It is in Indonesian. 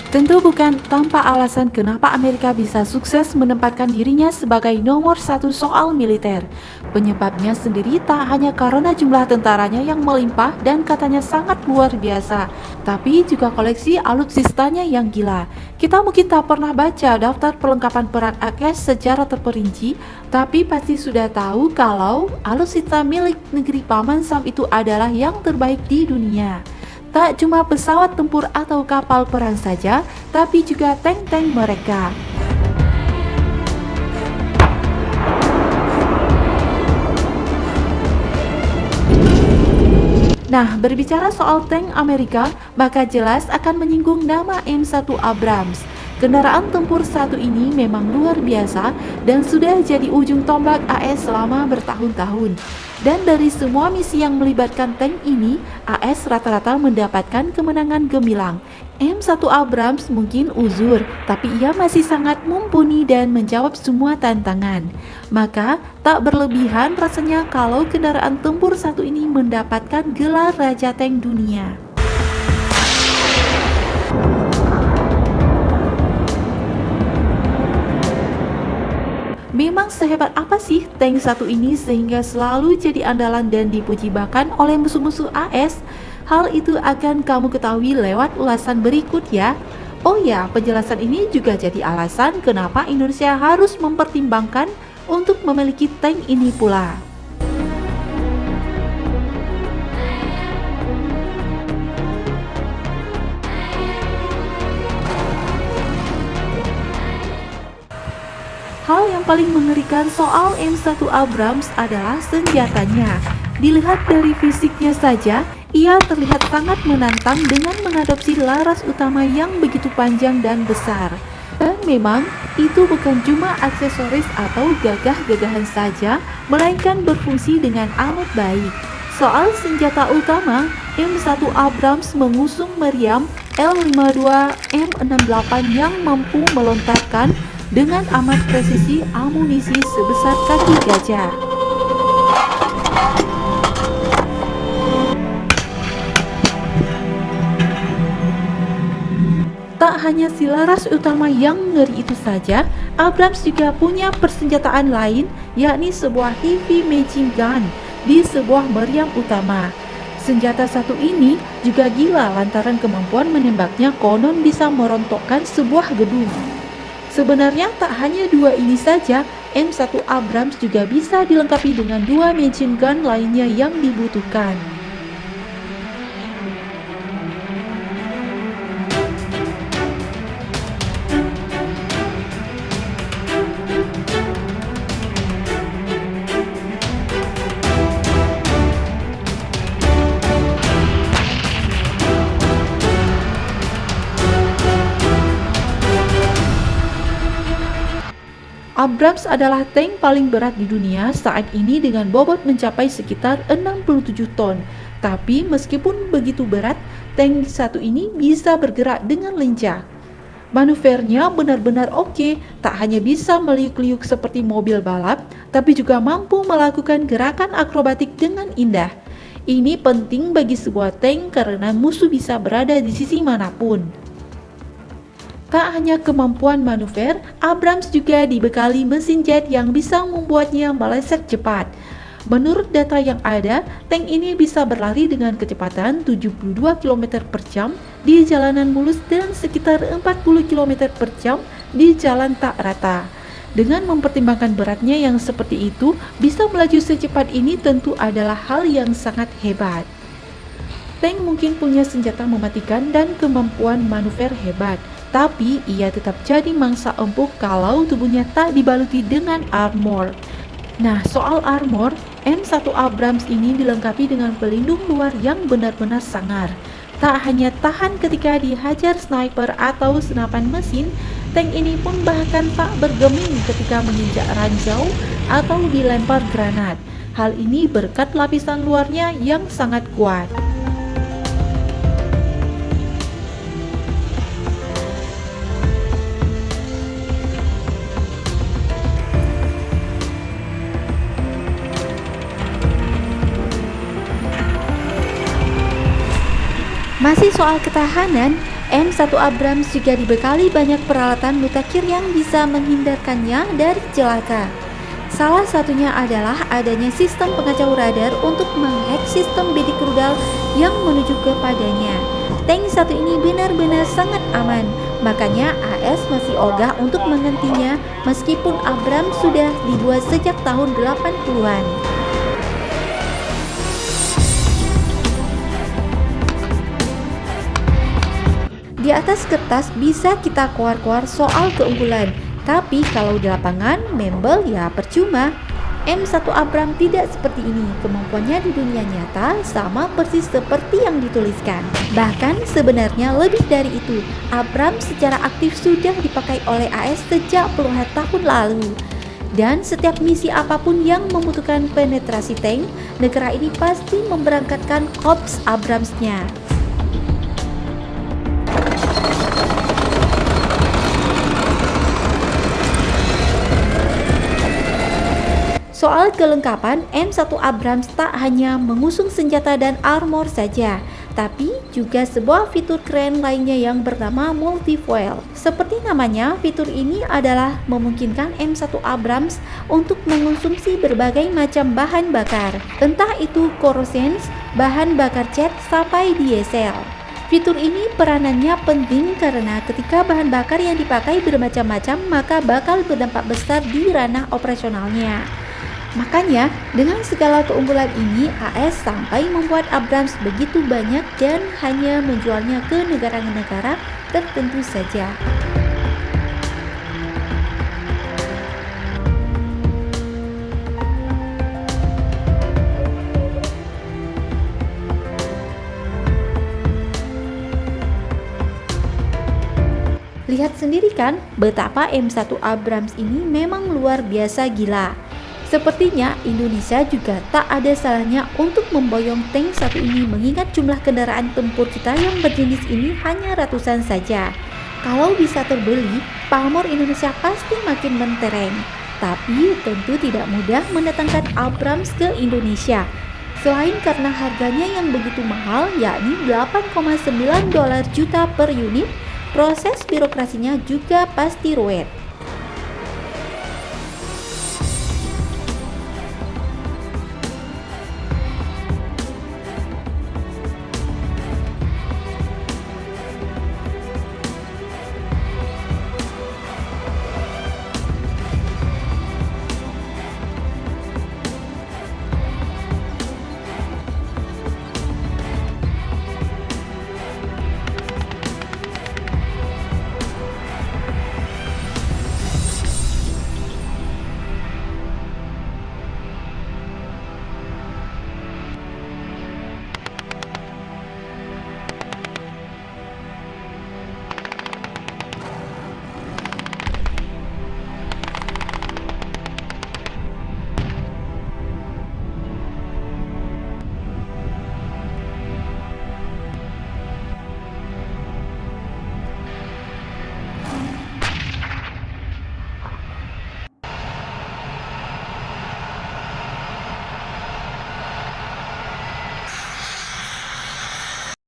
Tentu bukan tanpa alasan kenapa Amerika bisa sukses menempatkan dirinya sebagai nomor satu soal militer. Penyebabnya sendiri tak hanya karena jumlah tentaranya yang melimpah dan katanya sangat luar biasa, tapi juga koleksi alutsistanya yang gila. Kita mungkin tak pernah baca daftar perlengkapan perang AS secara terperinci, tapi pasti sudah tahu kalau alutsista milik negeri Paman Sam itu adalah yang terbaik di dunia. Tak cuma pesawat tempur atau kapal perang saja, tapi juga tank-tank mereka. Nah, berbicara soal tank Amerika, maka jelas akan menyinggung nama M1 Abrams. Kendaraan tempur satu ini memang luar biasa dan sudah jadi ujung tombak AS selama bertahun-tahun. Dan dari semua misi yang melibatkan tank ini, AS rata-rata mendapatkan kemenangan gemilang. M1 Abrams mungkin uzur, tapi ia masih sangat mumpuni dan menjawab semua tantangan. Maka, tak berlebihan rasanya kalau kendaraan tempur satu ini mendapatkan gelar Raja Tank Dunia. Memang sehebat apa sih tank satu ini sehingga selalu jadi andalan dan dipuji bahkan oleh musuh-musuh AS? Hal itu akan kamu ketahui lewat ulasan berikut ya. Oh ya, penjelasan ini juga jadi alasan kenapa Indonesia harus mempertimbangkan untuk memiliki tank ini pula. Hal yang paling mengerikan soal M1 Abrams adalah senjatanya. Dilihat dari fisiknya saja, ia terlihat sangat menantang dengan mengadopsi laras utama yang begitu panjang dan besar. Dan memang, itu bukan cuma aksesoris atau gagah-gagahan saja, melainkan berfungsi dengan amat baik. Soal senjata utama, M1 Abrams mengusung meriam L52 M68 yang mampu melontarkan dengan amat presisi amunisi sebesar kaki gajah. Tak hanya si laras utama yang ngeri itu saja, Abrams juga punya persenjataan lain, yakni sebuah heavy machine gun di sebuah meriam utama. Senjata satu ini juga gila lantaran kemampuan menembaknya konon bisa merontokkan sebuah gedung. Sebenarnya tak hanya dua ini saja, M1 Abrams juga bisa dilengkapi dengan dua machine gun lainnya yang dibutuhkan. Abrams adalah tank paling berat di dunia saat ini dengan bobot mencapai sekitar 67 ton. Tapi meskipun begitu berat, tank satu ini bisa bergerak dengan lincah. Manuvernya benar-benar oke, tak hanya bisa meliuk-liuk seperti mobil balap, tapi juga mampu melakukan gerakan akrobatik dengan indah. Ini penting bagi sebuah tank karena musuh bisa berada di sisi manapun. Tak hanya kemampuan manuver, Abrams juga dibekali mesin jet yang bisa membuatnya meleset cepat. Menurut data yang ada, tank ini bisa berlari dengan kecepatan 72 km per jam di jalanan mulus dan sekitar 40 km per jam di jalan tak rata. Dengan mempertimbangkan beratnya yang seperti itu, bisa melaju secepat ini tentu adalah hal yang sangat hebat. Tank mungkin punya senjata mematikan dan kemampuan manuver hebat, tapi ia tetap jadi mangsa empuk kalau tubuhnya tak dibaluti dengan armor. Nah, soal armor, M1 Abrams ini dilengkapi dengan pelindung luar yang benar-benar sangar. Tak hanya tahan ketika dihajar sniper atau senapan mesin, tank ini pun bahkan tak bergeming ketika menginjak ranjau atau dilempar granat. Hal ini berkat lapisan luarnya yang sangat kuat. Masih soal ketahanan, M1 Abrams juga dibekali banyak peralatan mutakhir yang bisa menghindarkannya dari celaka. Salah satunya adalah adanya sistem pengacau radar untuk menghack sistem bidik rudal yang menuju kepadanya. Tank satu ini benar-benar sangat aman, makanya AS masih ogah untuk menggantinya meskipun Abrams sudah dibuat sejak tahun 80-an. Di atas kertas bisa kita keluar-keluar soal keunggulan, tapi kalau di lapangan membel ya percuma. M1 Abrams tidak seperti ini, kemampuannya di dunia nyata sama persis seperti yang dituliskan. Bahkan sebenarnya lebih dari itu, Abrams secara aktif sudah dipakai oleh AS sejak puluhan tahun lalu. Dan setiap misi apapun yang membutuhkan penetrasi tank, negara ini pasti memberangkatkan Korps Abrams-nya. Soal kelengkapan, M1 Abrams tak hanya mengusung senjata dan armor saja, tapi juga sebuah fitur keren lainnya yang bernama multi-fuel. Seperti namanya, fitur ini adalah memungkinkan M1 Abrams untuk mengonsumsi berbagai macam bahan bakar, entah itu kerosene, bahan bakar jet, sampai diesel. Fitur ini peranannya penting karena ketika bahan bakar yang dipakai bermacam-macam, maka bakal berdampak besar di ranah operasionalnya. Makanya, dengan segala keunggulan ini, AS sampai membuat Abrams begitu banyak dan hanya menjualnya ke negara-negara tertentu saja. Lihat sendiri kan betapa M1 Abrams ini memang luar biasa gila. Sepertinya Indonesia juga tak ada salahnya untuk memboyong tank satu ini mengingat jumlah kendaraan tempur kita yang berjenis ini hanya ratusan saja. Kalau bisa terbeli, pamor Indonesia pasti makin mentereng. Tapi tentu tidak mudah mendatangkan Abrams ke Indonesia. Selain karena harganya yang begitu mahal, yakni 8,9 dolar juta per unit, proses birokrasinya juga pasti ruwet.